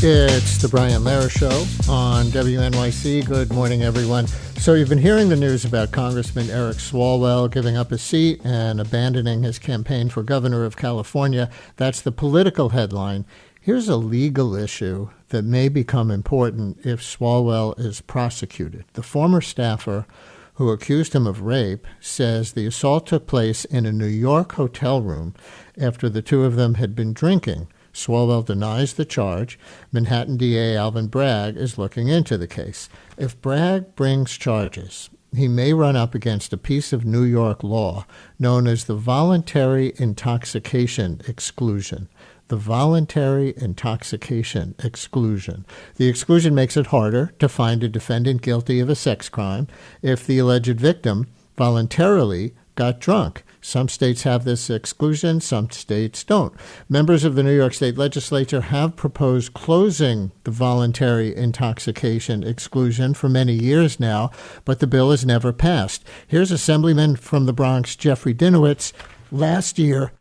It's the Brian Lehrer Show on WNYC. Good morning, everyone. So you've been hearing the news about Congressman Eric Swalwell giving up his seat and abandoning his campaign for governor of California. That's the political headline. Here's a legal issue that may become important if Swalwell is prosecuted. The former staffer who accused him of rape says the assault took place in a New York hotel room after the two of them had been drinking. Swalwell denies the charge. Manhattan DA Alvin Bragg is looking into the case. If Bragg brings charges, he may run up against a piece of New York law known as the voluntary intoxication exclusion. The voluntary intoxication exclusion. The exclusion makes it harder to find a defendant guilty of a sex crime if the alleged victim voluntarily got drunk. Some states have this exclusion, some states don't. Members of the New York State Legislature have proposed closing the voluntary intoxication exclusion for many years now, but the bill has never passed. Here's Assemblyman from the Bronx, Jeffrey Dinowitz, last year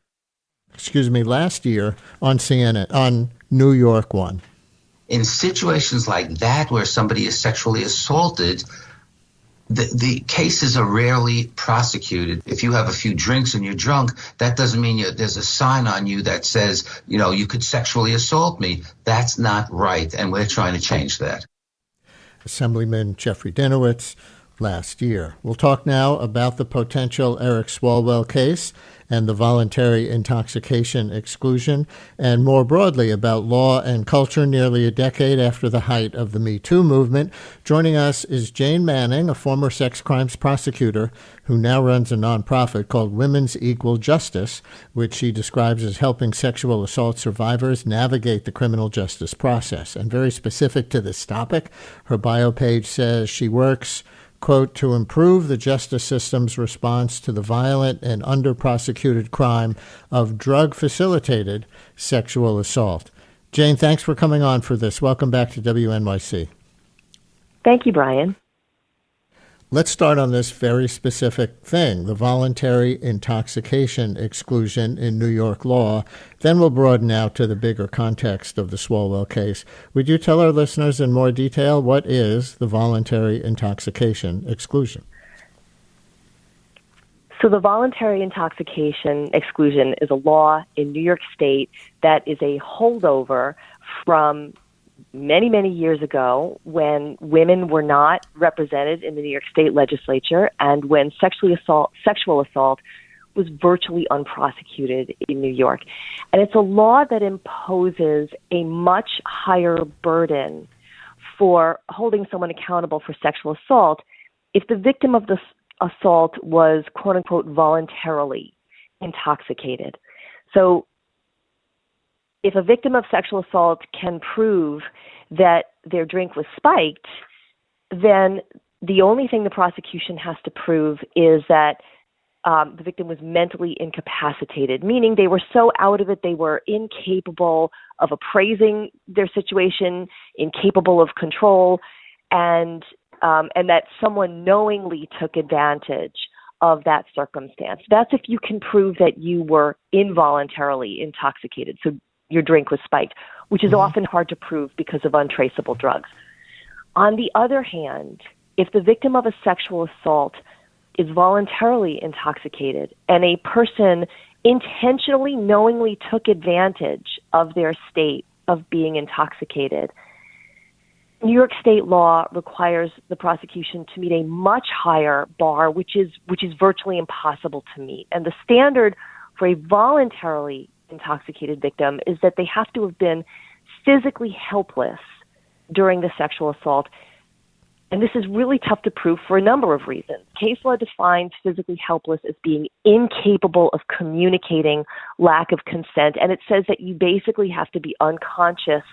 on CNN, on New York One. In situations like that where somebody is sexually assaulted, the cases are rarely prosecuted. If you have a few drinks and you're drunk, that doesn't mean there's a sign on you that says, you could sexually assault me. That's not right, and we're trying to change that. Assemblyman Jeffrey Dinowitz last year. We'll talk now about the potential Eric Swalwell case and the voluntary intoxication exclusion, and more broadly about law and culture nearly a decade after the height of the Me Too movement. Joining us is Jane Manning, a former sex crimes prosecutor who now runs a nonprofit called Women's Equal Justice, which she describes as helping sexual assault survivors navigate the criminal justice process. And very specific to this topic, her bio page says she works, quote, to improve the justice system's response to the violent and under-prosecuted crime of drug-facilitated sexual assault. Jane, thanks for coming on for this. Welcome back to WNYC. Thank you, Brian. Let's start on this very specific thing, the voluntary intoxication exclusion in New York law. Then we'll broaden out to the bigger context of the Swalwell case. Would you tell our listeners in more detail what is the voluntary intoxication exclusion? So the voluntary intoxication exclusion is a law in New York State that is a holdover from many, many years ago when women were not represented in the New York State legislature and when sexual assault was virtually unprosecuted in New York. And it's a law that imposes a much higher burden for holding someone accountable for sexual assault if the victim of the assault was, quote unquote, voluntarily intoxicated. So if a victim of sexual assault can prove that their drink was spiked, then the only thing the prosecution has to prove is that the victim was mentally incapacitated, meaning they were so out of it they were incapable of appraising their situation, incapable of control, and that someone knowingly took advantage of that circumstance. That's if you can prove that you were involuntarily intoxicated. So your drink was spiked, which is often hard to prove because of untraceable drugs. On the other hand, if the victim of a sexual assault is voluntarily intoxicated and a person intentionally, knowingly took advantage of their state of being intoxicated, New York State law requires the prosecution to meet a much higher bar, which is virtually impossible to meet. And the standard for a voluntarily intoxicated victim is that they have to have been physically helpless during the sexual assault. And this is really tough to prove for a number of reasons. Case law defines physically helpless as being incapable of communicating lack of consent. And it says that you basically have to be unconscious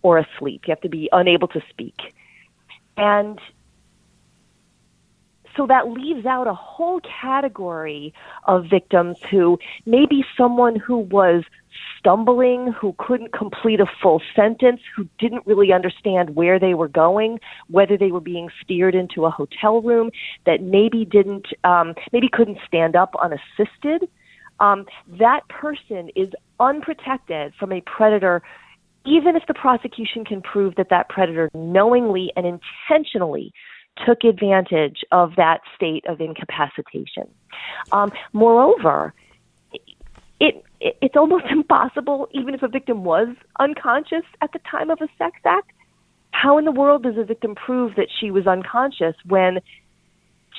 or asleep. You have to be unable to speak. And So that leaves out a whole category of victims who maybe someone who was stumbling, who couldn't complete a full sentence, who didn't really understand where they were going, whether they were being steered into a hotel room, that maybe couldn't stand up unassisted. That person is unprotected from a predator, even if the prosecution can prove that that predator knowingly and intentionally took advantage of that state of incapacitation. Moreover, it's almost impossible, even if a victim was unconscious at the time of a sex act, how in the world does a victim prove that she was unconscious when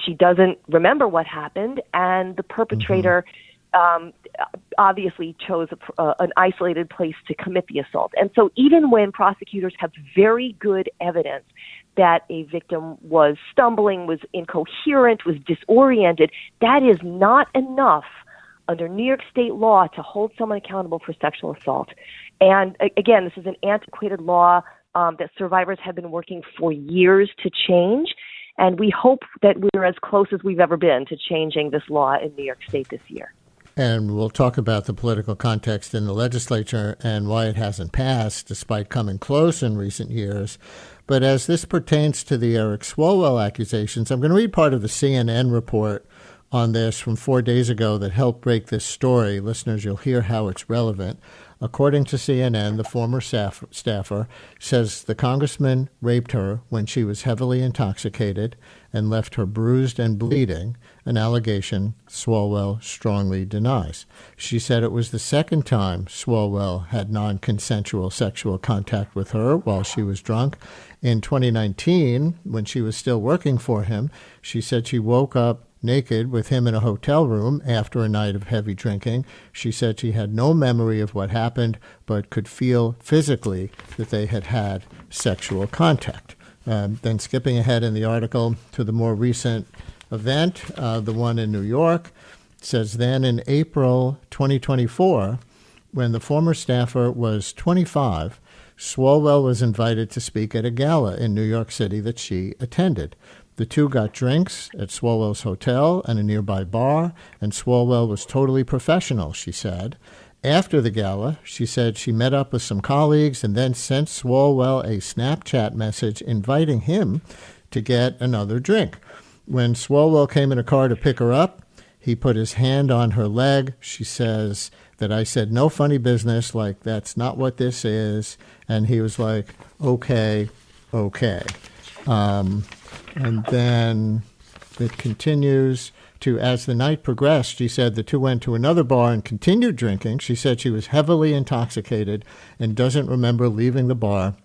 she doesn't remember what happened and the perpetrator obviously chose an isolated place to commit the assault? And so even when prosecutors have very good evidence that a victim was stumbling, was incoherent, was disoriented, that is not enough under New York state law to hold someone accountable for sexual assault. And again, this is an antiquated law that survivors have been working for years to change. And we hope that we're as close as we've ever been to changing this law in New York state this year. And we'll talk about the political context in the legislature and why it hasn't passed, despite coming close in recent years. But as this pertains to the Eric Swalwell accusations, I'm going to read part of the CNN report on this from 4 days ago that helped break this story. Listeners, you'll hear how it's relevant. According to CNN, the former staffer says the congressman raped her when she was heavily intoxicated and left her bruised and bleeding, an allegation Swalwell strongly denies. She said it was the second time Swalwell had non-consensual sexual contact with her while she was drunk. In 2019, when she was still working for him, she said she woke up naked with him in a hotel room after a night of heavy drinking. She said she had no memory of what happened, but could feel physically that they had had sexual contact. Then skipping ahead in the article to the more recent event, the one in New York, says then in April 2024, when the former staffer was 25, Swalwell was invited to speak at a gala in New York City that she attended. The two got drinks at Swalwell's hotel and a nearby bar, and Swalwell was totally professional, she said. After the gala, she said she met up with some colleagues and then sent Swalwell a Snapchat message inviting him to get another drink. When Swalwell came in a car to pick her up, he put his hand on her leg. She says that I said, "No funny business, like that's not what this is." And he was like, okay. And then it continues to, as the night progressed, she said the two went to another bar and continued drinking. She said she was heavily intoxicated and doesn't remember leaving the bar.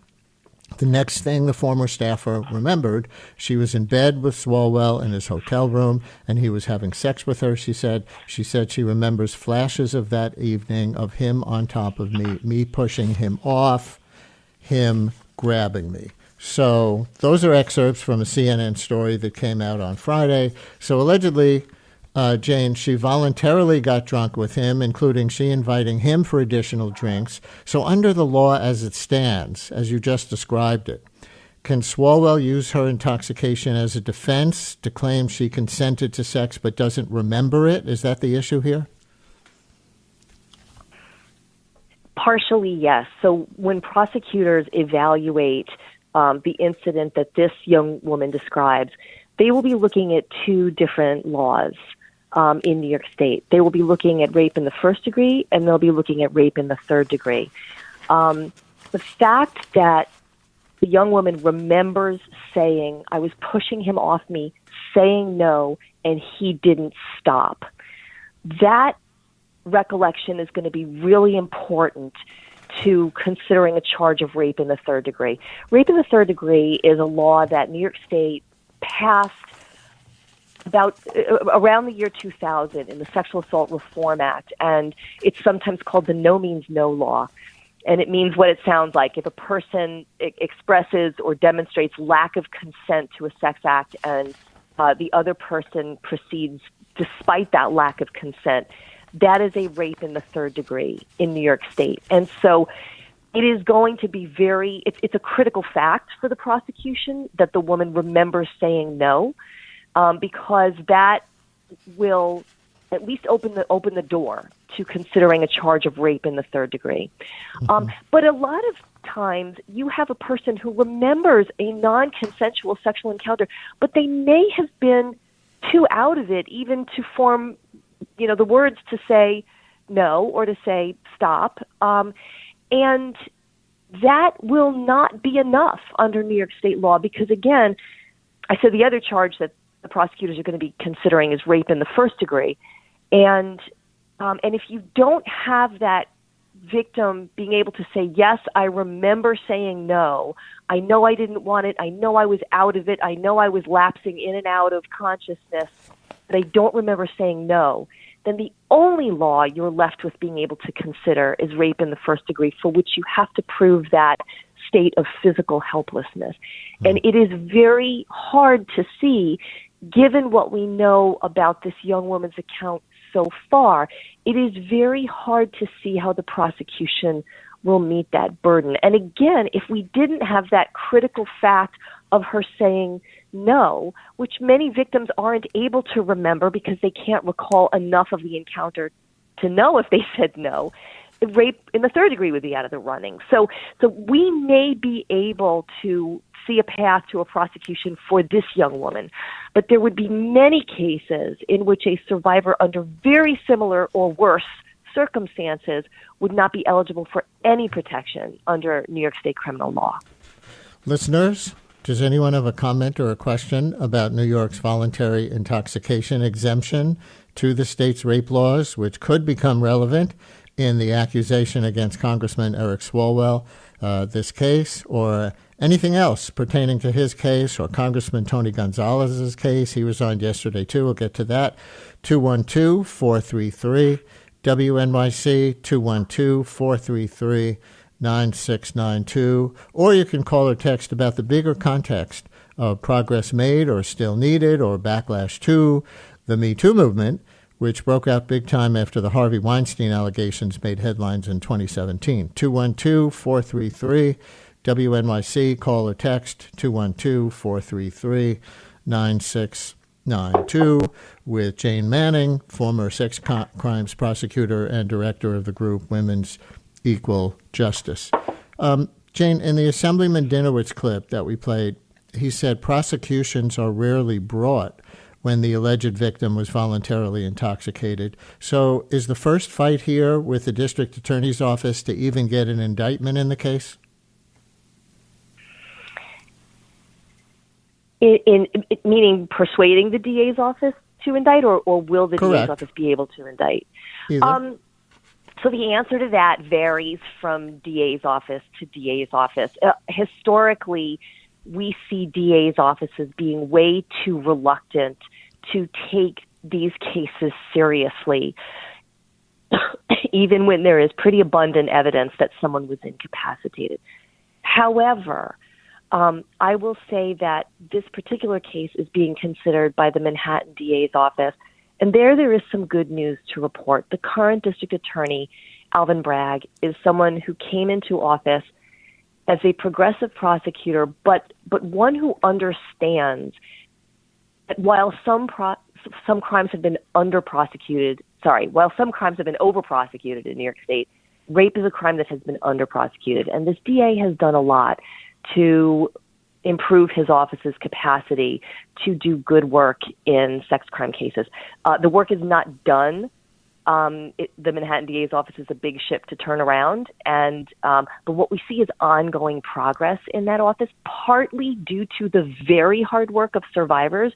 The next thing the former staffer remembered, she was in bed with Swalwell in his hotel room, and he was having sex with her, she said. She said she remembers flashes of that evening of him on top of me pushing him off, him grabbing me. So those are excerpts from a CNN story that came out on Friday. So allegedly, Jane, she voluntarily got drunk with him, including she inviting him for additional drinks. So under the law as it stands, as you just described it, can Swalwell use her intoxication as a defense to claim she consented to sex but doesn't remember it? Is that the issue here? Partially, yes. So when prosecutors evaluate the incident that this young woman describes, they will be looking at two different laws in New York State. They will be looking at rape in the first degree, and they'll be looking at rape in the third degree. The fact that the young woman remembers saying, "I was pushing him off me," saying no, and he didn't stop, that recollection is going to be really important to considering a charge of rape in the third degree. Rape in the third degree is a law that New York State passed about around the year 2000 in the Sexual Assault Reform Act, and it's sometimes called the no means no law. And it means what it sounds like. If a person expresses or demonstrates lack of consent to a sex act and the other person proceeds despite that lack of consent, that is a rape in the third degree in New York State. And so it is going to be it's a critical fact for the prosecution that the woman remembers saying no. because that will at least open the door to considering a charge of rape in the third degree. But a lot of times you have a person who remembers a non-consensual sexual encounter, but they may have been too out of it even to form, the words to say no or to say stop. And that will not be enough under New York state law because, again, I said the other charge that the prosecutors are going to be considering is rape in the first degree. And if you don't have that victim being able to say, yes, I remember saying no, I know I didn't want it, I know I was out of it, I know I was lapsing in and out of consciousness, but I don't remember saying no, then the only law you're left with being able to consider is rape in the first degree, for which you have to prove that state of physical helplessness. And it is very hard to see, given what we know about this young woman's account so far, it is very hard to see how the prosecution will meet that burden. And again, if we didn't have that critical fact of her saying no, which many victims aren't able to remember because they can't recall enough of the encounter to know if they said no, rape in the third degree would be out of the running. So we may be able to see a path to a prosecution for this young woman, but there would be many cases in which a survivor under very similar or worse circumstances would not be eligible for any protection under New York State criminal law. Listeners, does anyone have a comment or a question about New York's voluntary intoxication exemption to the state's rape laws, which could become relevant in the accusation against Congressman Eric Swalwell, this case, or anything else pertaining to his case or Congressman Tony Gonzalez's case? He resigned yesterday, too. We'll get to that. 212-433-WNYC, 212-433-9692. Or you can call or text about the bigger context of progress made or still needed or backlash to the Me Too movement, which broke out big time after the Harvey Weinstein allegations made headlines in 2017. 212-433-WNYC, call or text 212-433-9692 with Jane Manning, former sex crimes prosecutor and director of the group Women's Equal Justice. Jane, in the Assemblyman Dinowitz clip that we played, he said prosecutions are rarely brought when the alleged victim was voluntarily intoxicated. So is the first fight here with the district attorney's office to even get an indictment in the case? Meaning persuading the DA's office to indict, or will the Correct. DA's office be able to indict? Either. So the answer to that varies from DA's office to DA's office. Historically, we see DA's offices being way too reluctant to take these cases seriously, even when there is pretty abundant evidence that someone was incapacitated. However, I will say that this particular case is being considered by the Manhattan DA's office, and there is some good news to report. The current district attorney, Alvin Bragg, is someone who came into office as a progressive prosecutor, but one who understands that while some crimes have been while some crimes have been over-prosecuted in New York State, rape is a crime that has been under-prosecuted. And this DA has done a lot to improve his office's capacity to do good work in sex crime cases. The work is not done. The Manhattan DA's office is a big ship to turn around, but what we see is ongoing progress in that office, partly due to the very hard work of survivors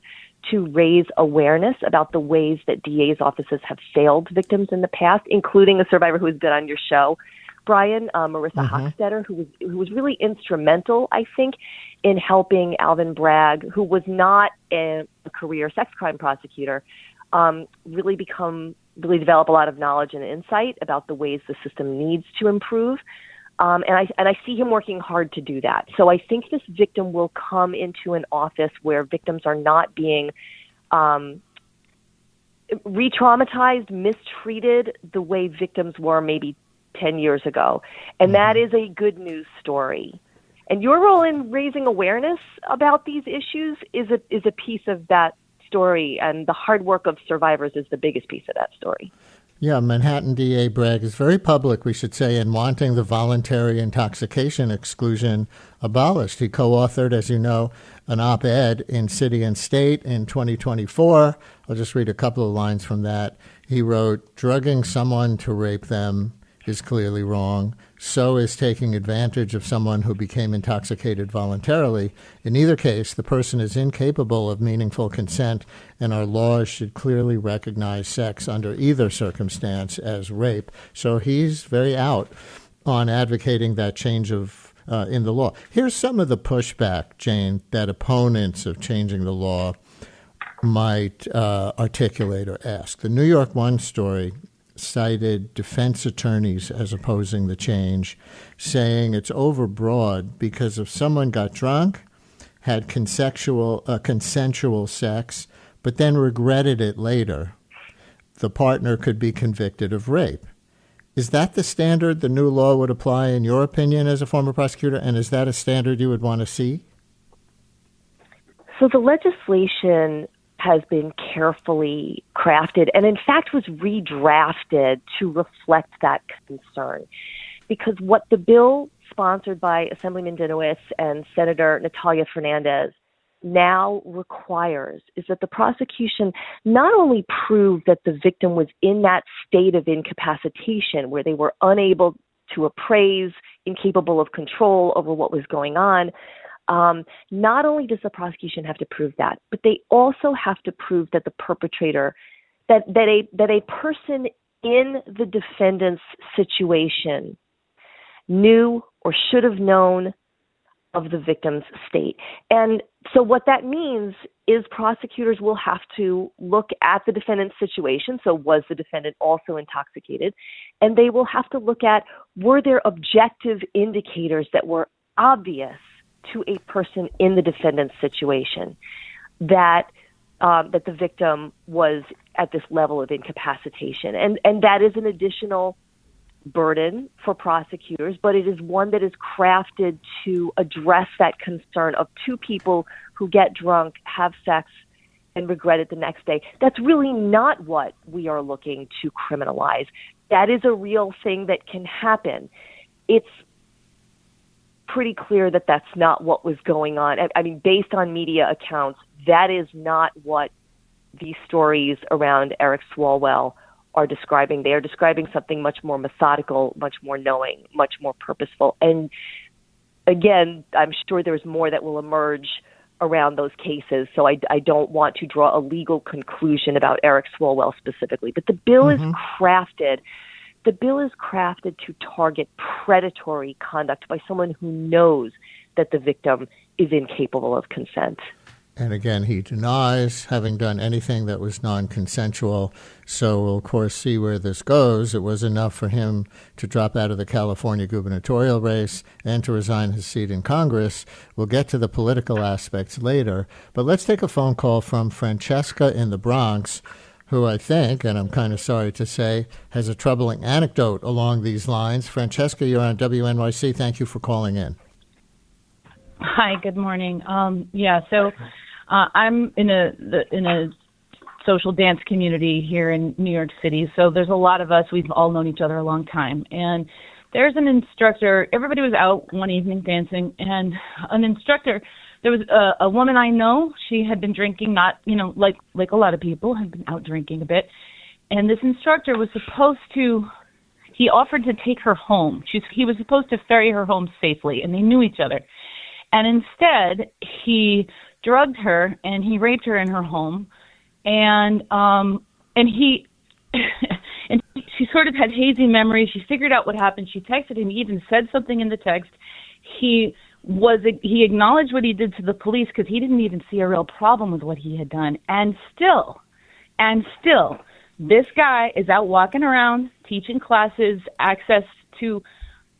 to raise awareness about the ways that DA's offices have failed victims in the past, including a survivor who has been on your show, Brian, Marissa Hochstetter, who was really instrumental, I think, in helping Alvin Bragg, who was not a career sex crime prosecutor, really develop a lot of knowledge and insight about the ways the system needs to improve. And I see him working hard to do that. So I think this victim will come into an office where victims are not being re-traumatized, mistreated the way victims were maybe 10 years ago. And that is a good news story. And your role in raising awareness about these issues is a piece of that story, and the hard work of survivors is the biggest piece of that story. Yeah, Manhattan DA Bragg is very public, we should say, in wanting the voluntary intoxication exclusion abolished. He co-authored, as you know, an op-ed in City and State in 2024. I'll just read a couple of lines from that. He wrote, "Drugging someone to rape them is clearly wrong. So is taking advantage of someone who became intoxicated voluntarily. In either case, the person is incapable of meaningful consent, and our laws should clearly recognize sex under either circumstance as rape." So he's very out on advocating that change of in the law. Here's some of the pushback, Jane, that opponents of changing the law might articulate or ask. The New York One story cited defense attorneys as opposing the change, saying it's overbroad because if someone got drunk, had consensual sex, but then regretted it later, the partner could be convicted of rape. Is that the standard the new law would apply, in your opinion, as a former prosecutor? And is that a standard you would want to see? So the legislation has been carefully crafted and, in fact, was redrafted to reflect that concern. Because what the bill sponsored by Assemblyman Dinowitz and Senator Natalia Fernandez now requires is that the prosecution not only prove that the victim was in that state of incapacitation where they were unable to appraise, incapable of control over what was going on. Not only does the prosecution have to prove that, but they also have to prove that the perpetrator, that a person in the defendant's situation knew or should have known of the victim's state. And so what that means is prosecutors will have to look at the defendant's situation. So was the defendant also intoxicated? And they will have to look at, were there objective indicators that were obvious to a person in the defendant's situation that the victim was at this level of incapacitation. And that is an additional burden for prosecutors, but it is one that is crafted to address that concern of two people who get drunk, have sex, and regret it the next day. That's really not what we are looking to criminalize. That is a real thing that can happen. It's pretty clear that that's not what was going on. I mean, based on media accounts, that is not what these stories around Eric Swalwell are describing. They are describing something much more methodical, much more knowing, much more purposeful. And again, I'm sure there's more that will emerge around those cases, so I don't want to draw a legal conclusion about Eric Swalwell specifically. But the bill is crafted. The bill is crafted to target predatory conduct by someone who knows that the victim is incapable of consent. And again, he denies having done anything that was non-consensual. So we'll, of course, see where this goes. It was enough for him to drop out of the California gubernatorial race and to resign his seat in Congress. We'll get to the political aspects later. But let's take a phone call from Francesca in the Bronx, who I think, and I'm kind of sorry to say, has a troubling anecdote along these lines. Francesca, you're on WNYC. Thank you for calling in. Hi, good morning. I'm in a social dance community here in New York City. So there's a lot of us. We've all known each other a long time. And there's an instructor. Everybody was out one evening dancing, and an instructor. There was a woman I know. She had been drinking, not like a lot of people had been out drinking a bit. And this instructor was supposed to. He offered to take her home. He was supposed to ferry her home safely, and they knew each other. And instead, he drugged her and he raped her in her home, and he and she sort of had hazy memories. She figured out what happened. She texted him. He even said something in the text. He acknowledged what he did to the police because he didn't even see a real problem with what he had done. And still, this guy is out walking around, teaching classes, access to.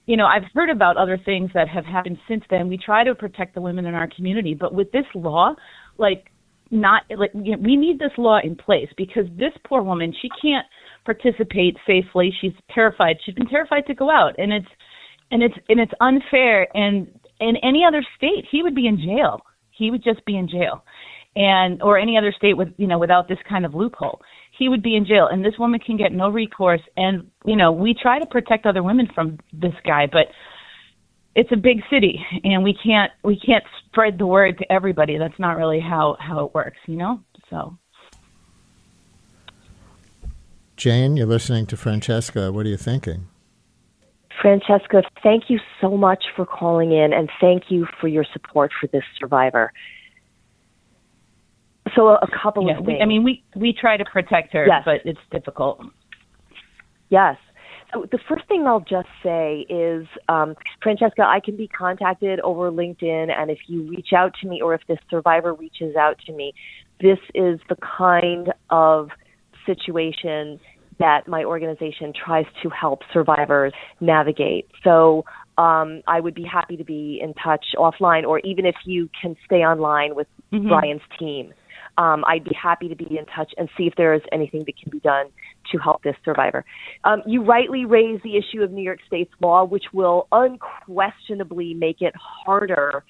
I've heard about other things that have happened since then. We try to protect the women in our community, but with this law, we need this law in place because this poor woman, she can't participate safely. She's terrified. She's been terrified to go out, and it's unfair. And in any other state, he would be in jail. He would just be in jail. or any other state without this kind of loophole. He would be in jail, and this woman can get no recourse. And, we try to protect other women from this guy, but it's a big city, and we can't spread the word to everybody. That's not really how it works, so. Jane, you're listening to Francesca. What are you thinking? Francesca, thank you so much for calling in, and thank you for your support for this survivor. So a couple of things. We try to protect her, yes. But it's difficult. Yes. So the first thing I'll just say is, Francesca, I can be contacted over LinkedIn, and if you reach out to me or if this survivor reaches out to me, this is the kind of situation that my organization tries to help survivors navigate. So I would be happy to be in touch offline, or even if you can stay online with Brian's team. I'd be happy to be in touch and see if there is anything that can be done to help this survivor. You rightly raise the issue of New York State's law, which will unquestionably make it harder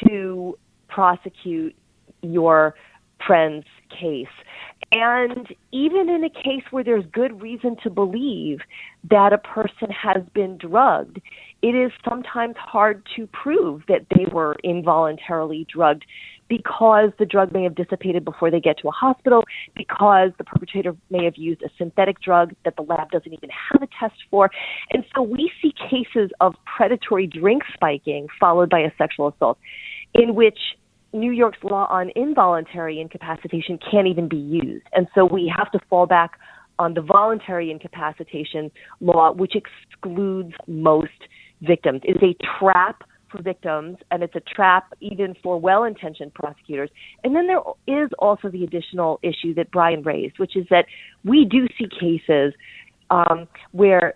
to prosecute your friend's case. And even in a case where there's good reason to believe that a person has been drugged, it is sometimes hard to prove that they were involuntarily drugged, because the drug may have dissipated before they get to a hospital, because the perpetrator may have used a synthetic drug that the lab doesn't even have a test for. And so we see cases of predatory drink spiking followed by a sexual assault, in which New York's law on involuntary incapacitation can't even be used. And so we have to fall back on the voluntary incapacitation law, which excludes most victims. It is a trap for victims, and it's a trap even for well-intentioned prosecutors. And then there is also the additional issue that Brian raised, which is that we do see cases where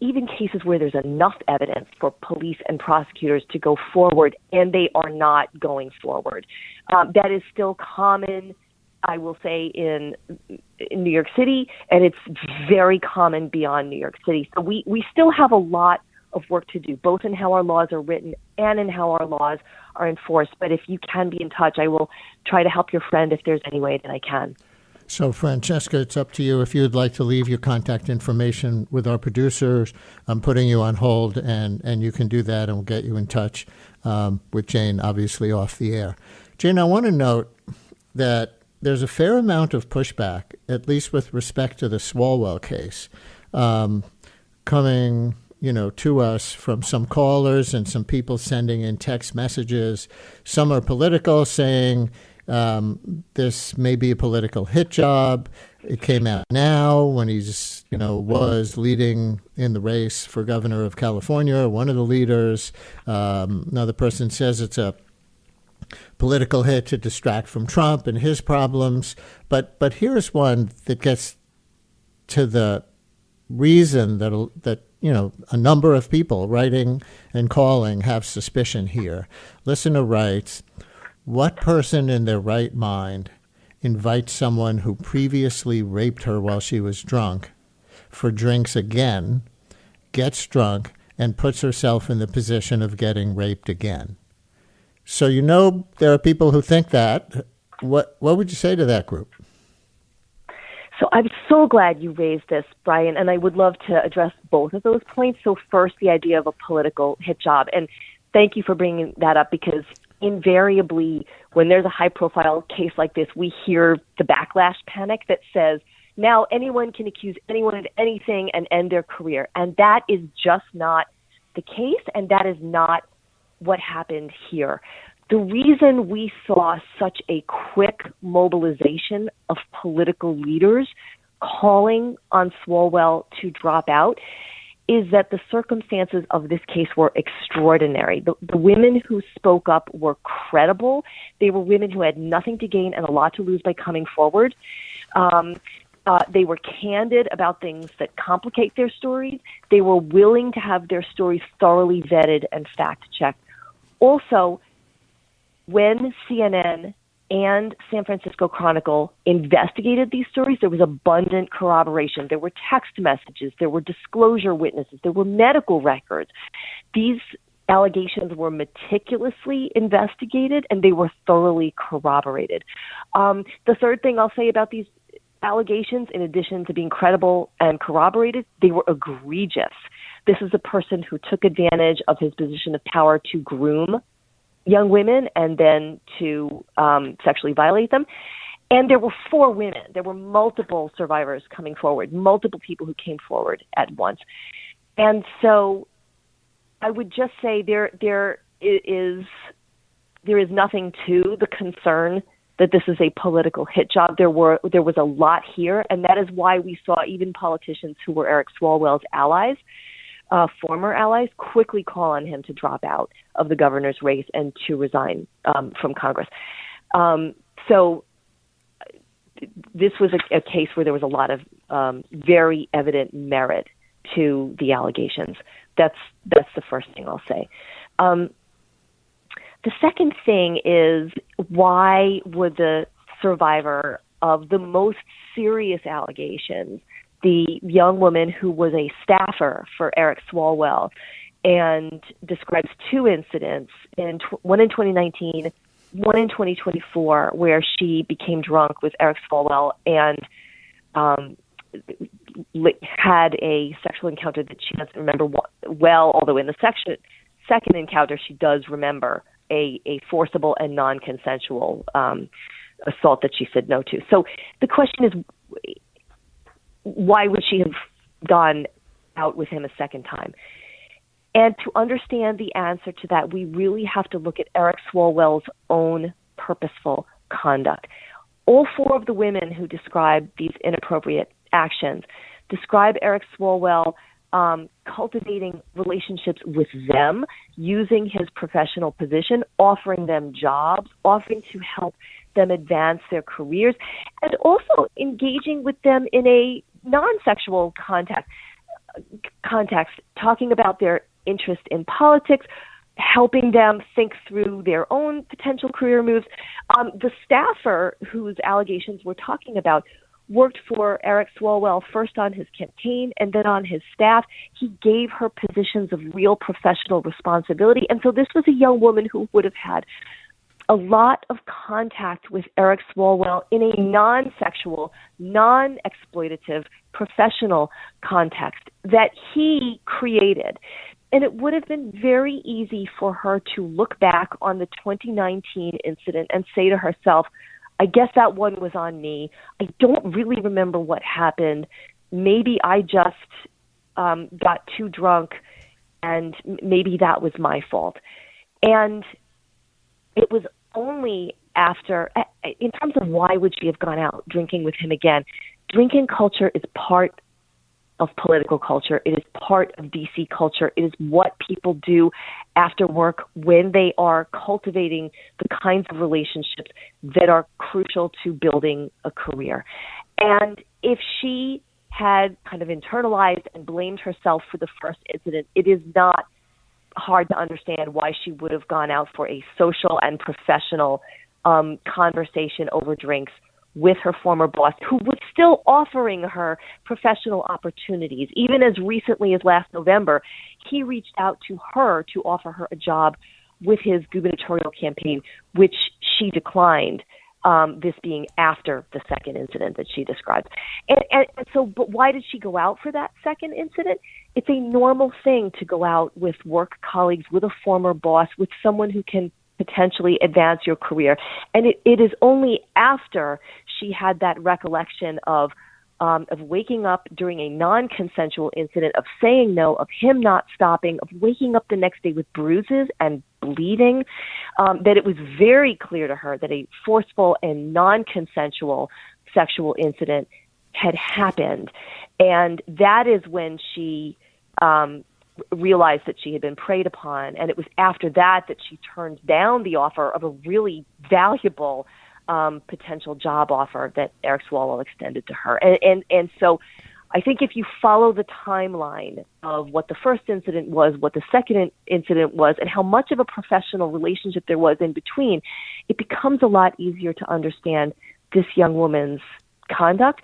there's enough evidence for police and prosecutors to go forward, and they are not going forward. That is still common, I will say, in New York City, and it's very common beyond New York City. So we still have a lot of work to do, both in how our laws are written and in how our laws are enforced. But if you can be in touch, I will try to help your friend if there's any way that I can. So, Francesca, it's up to you. If you'd like to leave your contact information with our producers, I'm putting you on hold, and you can do that, and we'll get you in touch with Jane, obviously off the air. Jane, I want to note that there's a fair amount of pushback, at least with respect to the Swalwell case, coming to us from some callers and some people sending in text messages. Some are political, saying this may be a political hit job. It came out now when he's, was leading in the race for governor of California, one of the leaders. Another person says it's a political hit to distract from Trump and his problems. But here's one that gets to the reason that a number of people writing and calling have suspicion here. Listener writes, what person in their right mind invites someone who previously raped her while she was drunk for drinks again, gets drunk, and puts herself in the position of getting raped again? So there are people who think that. What would you say to that group? So I'm so glad you raised this, Brian, and I would love to address both of those points. So first, the idea of a political hit job. And thank you for bringing that up, because invariably, when there's a high-profile case like this, we hear the backlash panic that says, now anyone can accuse anyone of anything and end their career. And that is just not the case, and that is not what happened here. The reason we saw such a quick mobilization of political leaders calling on Swalwell to drop out is that the circumstances of this case were extraordinary. The women who spoke up were credible. They were women who had nothing to gain and a lot to lose by coming forward. They were candid about things that complicate their stories. They were willing to have their stories thoroughly vetted and fact-checked. Also, when CNN and San Francisco Chronicle investigated these stories, there was abundant corroboration. There were text messages, there were disclosure witnesses, there were medical records. These allegations were meticulously investigated and they were thoroughly corroborated. The third thing I'll say about these allegations, in addition to being credible and corroborated, they were egregious. This is a person who took advantage of his position of power to groom young women and then to sexually violate them. And there were 4 women. There were multiple survivors coming forward, multiple people who came forward at once. And so I would just say there is nothing to the concern that this is a political hit job. There was a lot here, and that is why we saw even politicians who were Eric Swalwell's allies, former allies, quickly call on him to drop out of the governor's race and to resign from Congress. So this was a case where there was a lot of very evident merit to the allegations. That's the first thing I'll say. The second thing is, why would the survivor of the most serious allegations, the young woman who was a staffer for Eric Swalwell and describes 2 incidents, one in 2019, one in 2024, where she became drunk with Eric Swalwell and had a sexual encounter that she doesn't remember well, although in the second encounter she does remember a forcible and non-consensual assault that she said no to. So the question is, why would she have gone out with him a second time? And to understand the answer to that, we really have to look at Eric Swalwell's own purposeful conduct. All 4 of the women who describe these inappropriate actions describe Eric Swalwell cultivating relationships with them, using his professional position, offering them jobs, offering to help them advance their careers, and also engaging with them in a non-sexual context, talking about their interest in politics, helping them think through their own potential career moves. The staffer whose allegations we're talking about worked for Eric Swalwell first on his campaign and then on his staff. He gave her positions of real professional responsibility. And so this was a young woman who would have had a lot of contact with Eric Swalwell in a non-sexual, non-exploitative, professional context that he created. And it would have been very easy for her to look back on the 2019 incident and say to herself, I guess that one was on me. I don't really remember what happened. Maybe I just got too drunk, and maybe that was my fault. And it was only after, in terms of why would she have gone out drinking with him again, drinking culture is part of political culture. It is part of DC culture. It is what people do after work when they are cultivating the kinds of relationships that are crucial to building a career. And if she had kind of internalized and blamed herself for the first incident, it is not hard to understand why she would have gone out for a social and professional conversation over drinks with her former boss, who was still offering her professional opportunities. Even as recently as last November, he reached out to her to offer her a job with his gubernatorial campaign, which she declined, this being after the second incident that she described. And so, but why did she go out for that second incident? It's a normal thing to go out with work colleagues, with a former boss, with someone who can potentially advance your career. And it is only after she had that recollection of waking up during a non-consensual incident, of saying no, of him not stopping, of waking up the next day with bruises and bleeding, that it was very clear to her that a forceful and non-consensual sexual incident had happened. And that is when she realized that she had been preyed upon, and it was after that that she turned down the offer of a really valuable potential job offer that Eric Swalwell extended to her. And so I think if you follow the timeline of what the first incident was, what the second incident was, and how much of a professional relationship there was in between, it becomes a lot easier to understand this young woman's conduct,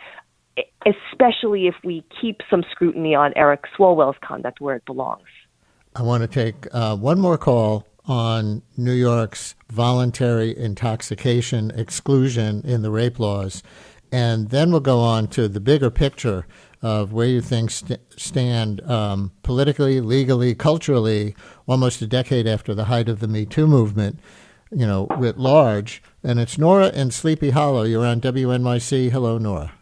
especially if we keep some scrutiny on Eric Swalwell's conduct where it belongs. I want to take one more call on New York's voluntary intoxication exclusion in the rape laws, and then we'll go on to the bigger picture of where you think stand politically, legally, culturally, almost a decade after the height of the Me Too movement, writ large. And it's Nora in Sleepy Hollow. You're on WNYC. Hello, Nora.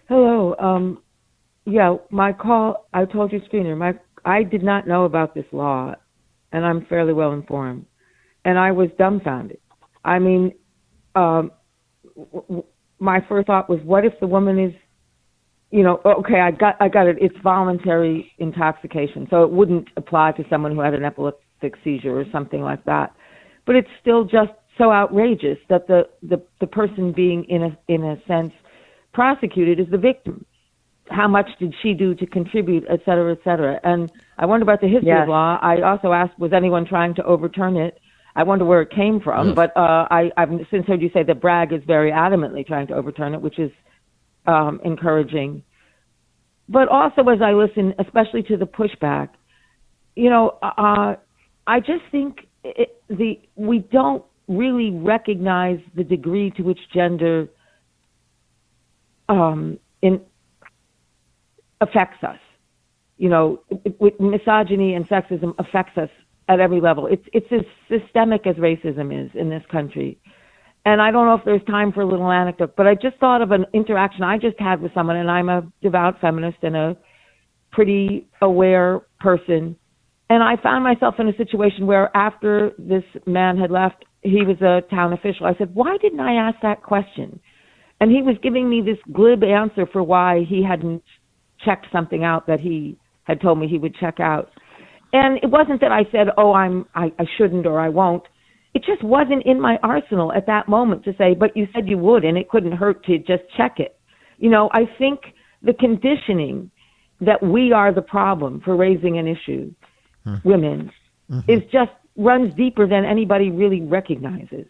Hello. Yeah, my call, I told you, Screener, I did not know about this law, and I'm fairly well informed. And I was dumbfounded. I mean, my first thought was, what if the woman is, okay, I got it. It's voluntary intoxication, so it wouldn't apply to someone who had an epileptic seizure or something like that. But it's still just so outrageous that the person being in a sense prosecuted is the victim. How much did she do to contribute, et cetera, et cetera? And I wonder about the history of law. I also asked, was anyone trying to overturn it? I wonder where it came from. Yes. But I've since heard you say that Bragg is very adamantly trying to overturn it, which is encouraging. But also, as I listen, especially to the pushback, I just think we don't really recognize the degree to which gender affects us. Misogyny and sexism affects us at every level. It's as systemic as racism is in this country. And I don't know if there's time for a little anecdote, but I just thought of an interaction I just had with someone, and I'm a devout feminist and a pretty aware person. And I found myself in a situation where after this man had left, he was a town official. I said, why didn't I ask that question? And he was giving me this glib answer for why he hadn't checked something out that he had told me he would check out. And it wasn't that I said, I shouldn't or I won't. It just wasn't in my arsenal at that moment to say, but you said you would, and it couldn't hurt to just check it. I think the conditioning that we are the problem for raising an issue, women, is just runs deeper than anybody really recognizes.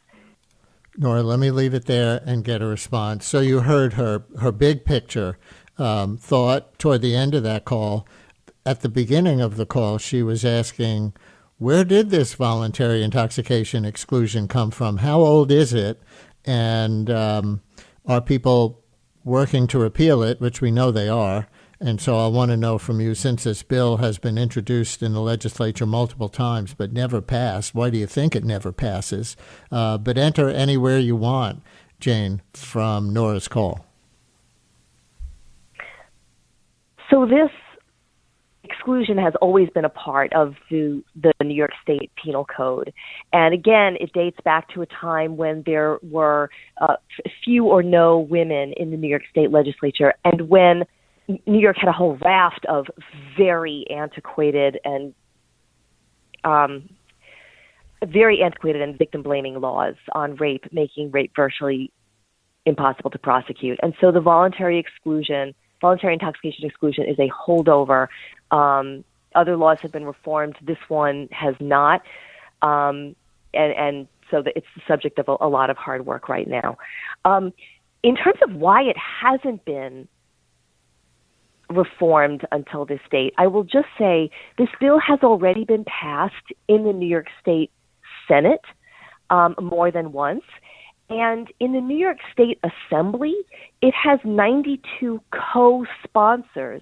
Nora, let me leave it there and get a response. So you heard her big picture thought toward the end of that call. At the beginning of the call, she was asking, where did this voluntary intoxication exclusion come from? How old is it? And are people working to repeal it, which we know they are? And so I want to know from you, since this bill has been introduced in the legislature multiple times but never passed, why do you think it never passes? But enter anywhere you want, Jane, from Nora's call. So this exclusion has always been a part of the New York State Penal Code. And again, it dates back to a time when there were few or no women in the New York State legislature, and when New York had a whole raft of very antiquated and victim-blaming laws on rape, making rape virtually impossible to prosecute. And so the voluntary intoxication exclusion is a holdover. Other laws have been reformed. This one has not. And so it's the subject of a lot of hard work right now. In terms of why it hasn't been reformed until this date, I will just say this bill has already been passed in the New York State Senate more than once. And in the New York State Assembly, it has 92 co-sponsors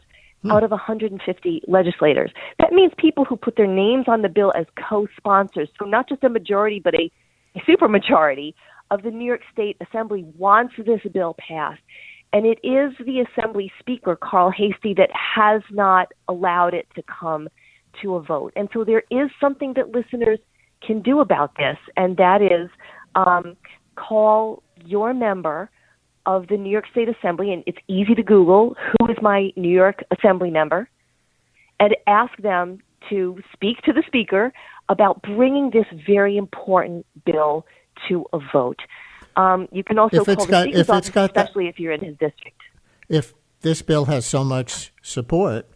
out of 150 legislators. That means people who put their names on the bill as co-sponsors, so not just a majority, but a supermajority of the New York State Assembly wants this bill passed. And it is the Assembly Speaker, Carl Hastie, that has not allowed it to come to a vote. And so there is something that listeners can do about this, and that is call your member of the New York State Assembly, and it's easy to Google, who is my New York Assembly member, and ask them to speak to the Speaker about bringing this very important bill to a vote. You can also call the Speaker's office, especially if you're in his district. If this bill has so much support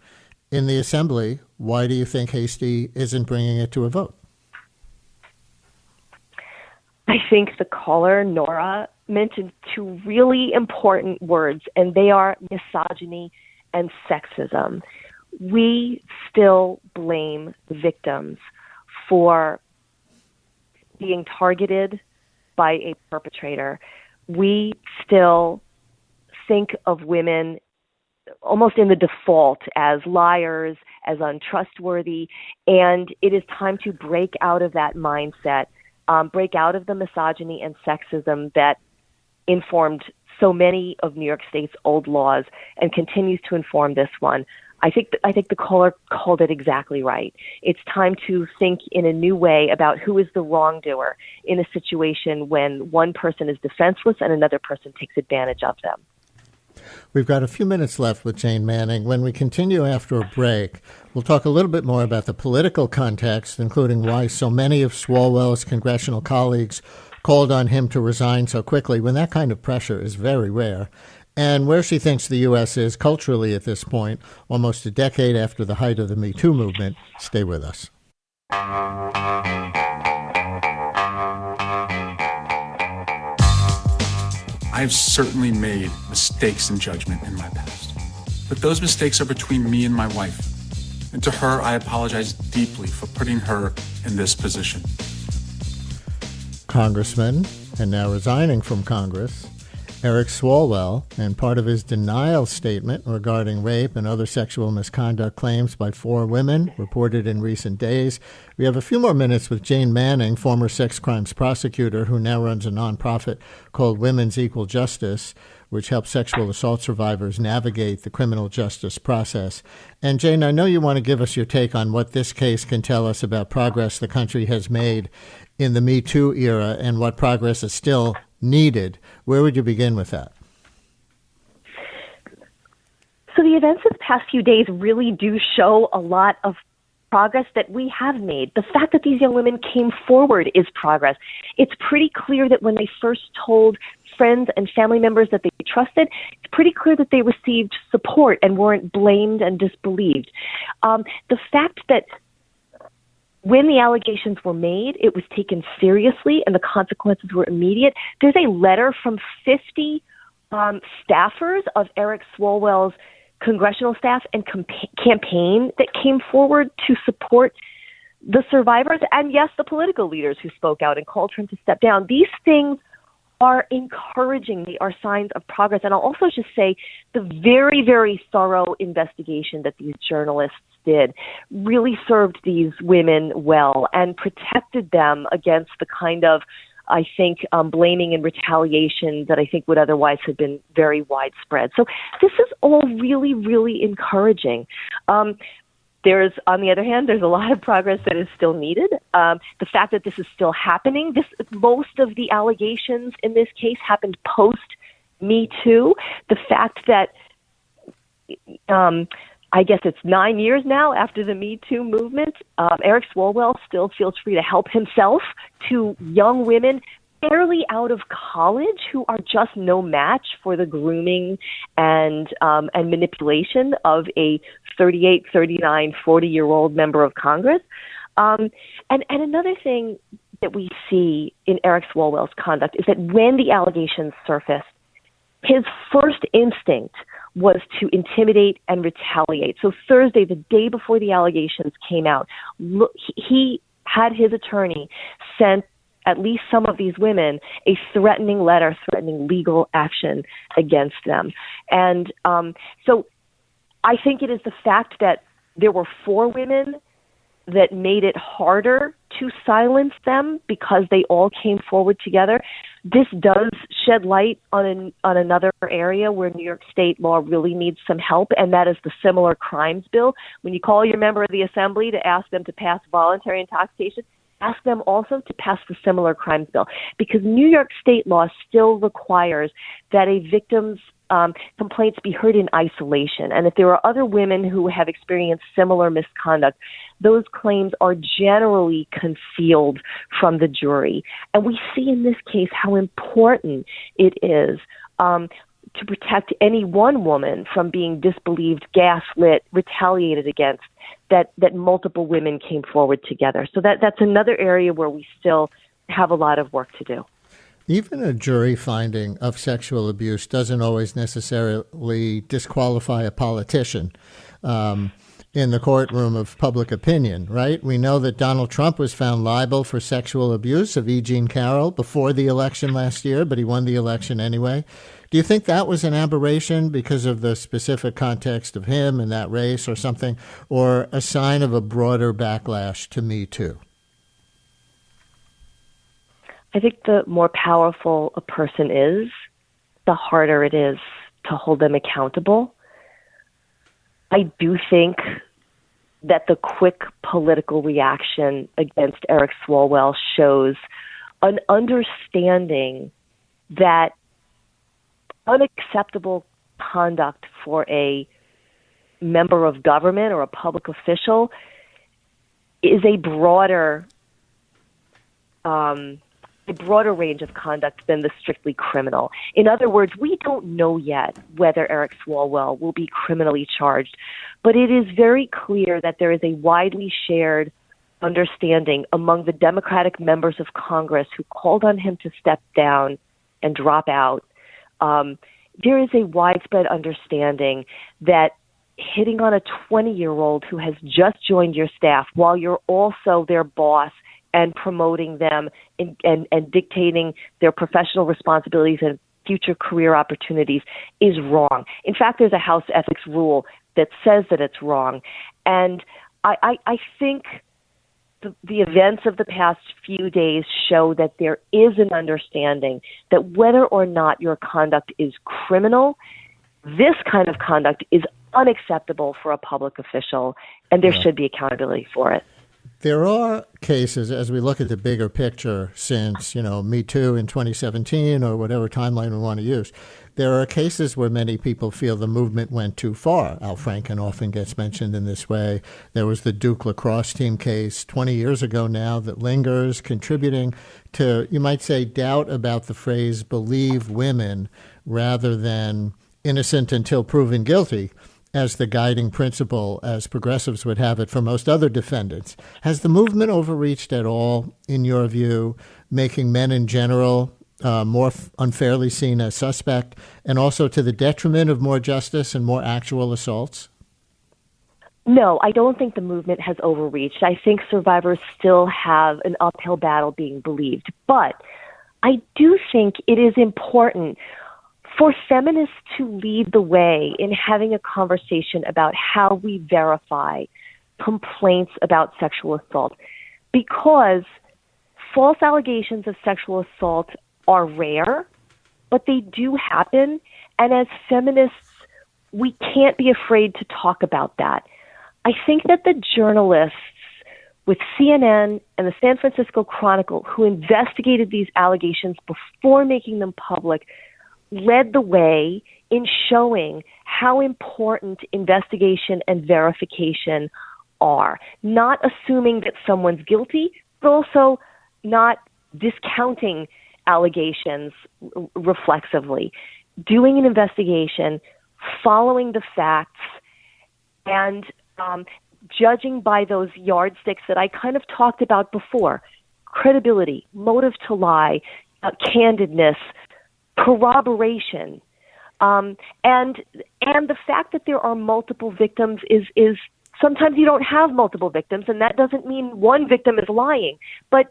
in the Assembly, why do you think Hastie isn't bringing it to a vote? I think the caller, Nora, mentioned two really important words, and they are misogyny and sexism. we still blame victims for being targeted by a perpetrator. We still think of women almost in the default as liars, as untrustworthy, and it is time to break out of that mindset, break out of the misogyny and sexism that informed so many of New York State's old laws and continues to inform this one. I think the caller called it exactly right. It's time to think in a new way about who is the wrongdoer in a situation when one person is defenseless and another person takes advantage of them. We've got a few minutes left with Jane Manning. When we continue after a break, we'll talk a little bit more about the political context, including why so many of Swalwell's congressional colleagues called on him to resign so quickly when that kind of pressure is very rare, and where she thinks the U.S. is culturally at this point, almost a decade after the height of the Me Too movement. Stay with us. I've certainly made mistakes in judgment in my past, but those mistakes are between me and my wife. And to her, I apologize deeply for putting her in this position. Congressman, and now resigning from Congress, Eric Swalwell, and part of his denial statement regarding rape and other sexual misconduct claims by 4 women reported in recent days. We have a few more minutes with Jane Manning, former sex crimes prosecutor who now runs a nonprofit called Women's Equal Justice, which helps sexual assault survivors navigate the criminal justice process. And Jane, I know you want to give us your take on what this case can tell us about progress the country has made in the Me Too era and what progress is still needed. Where would you begin with that? So the events of the past few days really do show a lot of progress that we have made. The fact that these young women came forward is progress. It's pretty clear that when they first told friends and family members that they trusted, it's pretty clear that they received support and weren't blamed and disbelieved. The fact that when the allegations were made, it was taken seriously and the consequences were immediate. There's a letter from 50 staffers of Eric Swalwell's congressional staff and campaign that came forward to support the survivors and, yes, the political leaders who spoke out and called for him to step down. These things are encouraging. They are signs of progress. And I'll also just say the very, very thorough investigation that these journalists did really served these women well and protected them against the kind of, I think, blaming and retaliation that I think would otherwise have been very widespread. So this is all really, really encouraging. There's, on the other hand, there's a lot of progress that is still needed. The fact that this is still happening, most of the allegations in this case happened post Me Too. The fact that I guess it's 9 years now after the Me Too movement, Eric Swalwell still feels free to help himself to young women barely out of college who are just no match for the grooming and manipulation of a 38, 39, 40-year-old member of Congress. And another thing that we see in Eric Swalwell's conduct is that when the allegations surfaced, his first instinct was to intimidate and retaliate. So Thursday, the day before the allegations came out, he had his attorney sent at least some of these women a threatening letter, threatening legal action against them. And so I think it is the fact that there were 4 women that made it harder to silence them because they all came forward together. This does shed light on another area where New York State law really needs some help, and that is the similar crimes bill. When you call your member of the assembly to ask them to pass voluntary intoxication, ask them also to pass the similar crimes bill, because New York State law still requires that a victim's complaints be heard in isolation. And if there are other women who have experienced similar misconduct, those claims are generally concealed from the jury. And we see in this case how important it is to protect any one woman from being disbelieved, gaslit, retaliated against, that multiple women came forward together. So that's another area where we still have a lot of work to do. Even a jury finding of sexual abuse doesn't always necessarily disqualify a politician. in the courtroom of public opinion, right? We know that Donald Trump was found liable for sexual abuse of E. Jean Carroll before the election last year, but he won the election anyway. Do you think that was an aberration because of the specific context of him and that race or something, or a sign of a broader backlash to Me Too? I think the more powerful a person is, the harder it is to hold them accountable. I do think that the quick political reaction against Eric Swalwell shows an understanding that unacceptable conduct for a member of government or a public official is a broader range of conduct than the strictly criminal. In other words, we don't know yet whether Eric Swalwell will be criminally charged, but it is very clear that there is a widely shared understanding among the Democratic members of Congress who called on him to step down and drop out. There is a widespread understanding that hitting on a 20-year-old who has just joined your staff while you're also their boss and promoting them and dictating their professional responsibilities and future career opportunities is wrong. In fact, there's a House ethics rule that says that it's wrong. And I think the events of the past few days show that there is an understanding that whether or not your conduct is criminal, this kind of conduct is unacceptable for a public official, and there should be accountability for it. There are cases, as we look at the bigger picture since, Me Too in 2017 or whatever timeline we want to use, there are cases where many people feel the movement went too far. Al Franken often gets mentioned in this way. There was the Duke lacrosse team case 20 years ago now that lingers, contributing to, you might say, doubt about the phrase believe women rather than innocent until proven guilty as the guiding principle, as progressives would have it for most other defendants. Has the movement overreached at all, in your view, making men in general more unfairly seen as suspect, and also to the detriment of more justice and more actual assaults? No, I don't think the movement has overreached. I think survivors still have an uphill battle being believed. But I do think it is important for feminists to lead the way in having a conversation about how we verify complaints about sexual assault, because false allegations of sexual assault are rare, but they do happen. And as feminists, we can't be afraid to talk about that. I think that the journalists with CNN and the San Francisco Chronicle who investigated these allegations before making them public led the way in showing how important investigation and verification are. Not assuming that someone's guilty, but also not discounting allegations reflexively. Doing an investigation, following the facts, and judging by those yardsticks that I kind of talked about before: credibility, motive to lie, candidness, corroboration, and the fact that there are multiple victims is sometimes you don't have multiple victims, and that doesn't mean one victim is lying, but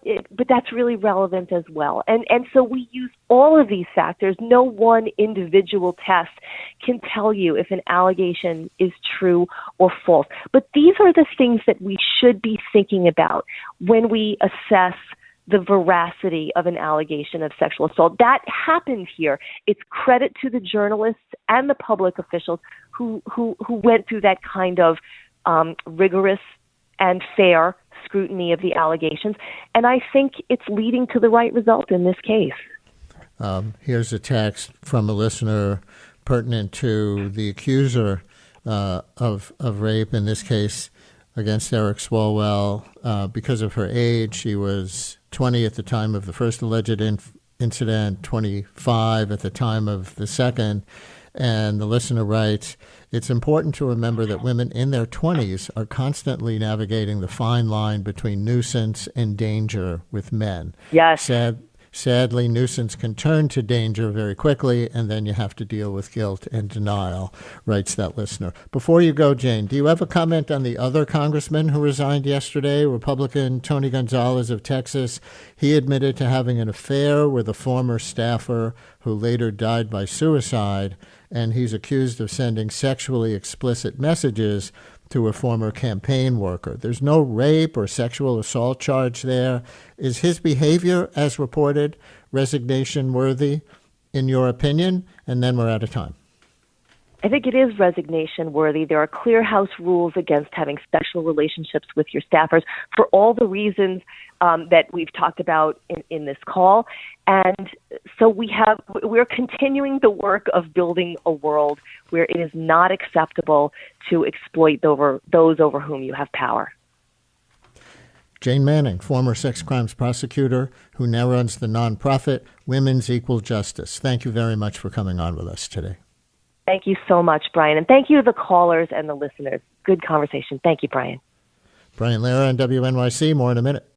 that's really relevant as well. And so we use all of these factors. No one individual test can tell you if an allegation is true or false. But these are the things that we should be thinking about when we assess the veracity of an allegation of sexual assault. That happened here. It's credit to the journalists and the public officials who went through that kind of rigorous and fair scrutiny of the allegations. And I think it's leading to the right result in this case. Here's a text from a listener pertinent to the accuser of rape, in this case against Eric Swalwell. Because of her age, she was 20 at the time of the first alleged incident, 25 at the time of the second. And the listener writes, "It's important to remember that women in their 20s are constantly navigating the fine line between nuisance and danger with men." Yes. Sadly, nuisance can turn to danger very quickly, and then you have to deal with guilt and denial, writes that listener. Before you go, Jane, do you have a comment on the other congressman who resigned yesterday, Republican Tony Gonzalez of Texas? He admitted to having an affair with a former staffer who later died by suicide, and he's accused of sending sexually explicit messages to a former campaign worker. There's no rape or sexual assault charge there. Is his behavior, as reported, resignation worthy, in your opinion? And then we're out of time. I think it is resignation worthy. There are clear House rules against having sexual relationships with your staffers for all the reasons that we've talked about in this call. And so we're continuing the work of building a world where it is not acceptable to exploit those over whom you have power. Jane Manning, former sex crimes prosecutor who now runs the nonprofit Women's Equal Justice. Thank you very much for coming on with us today. Thank you so much, Brian. And thank you to the callers and the listeners. Good conversation. Thank you, Brian. Brian Lehrer on WNYC. More in a minute.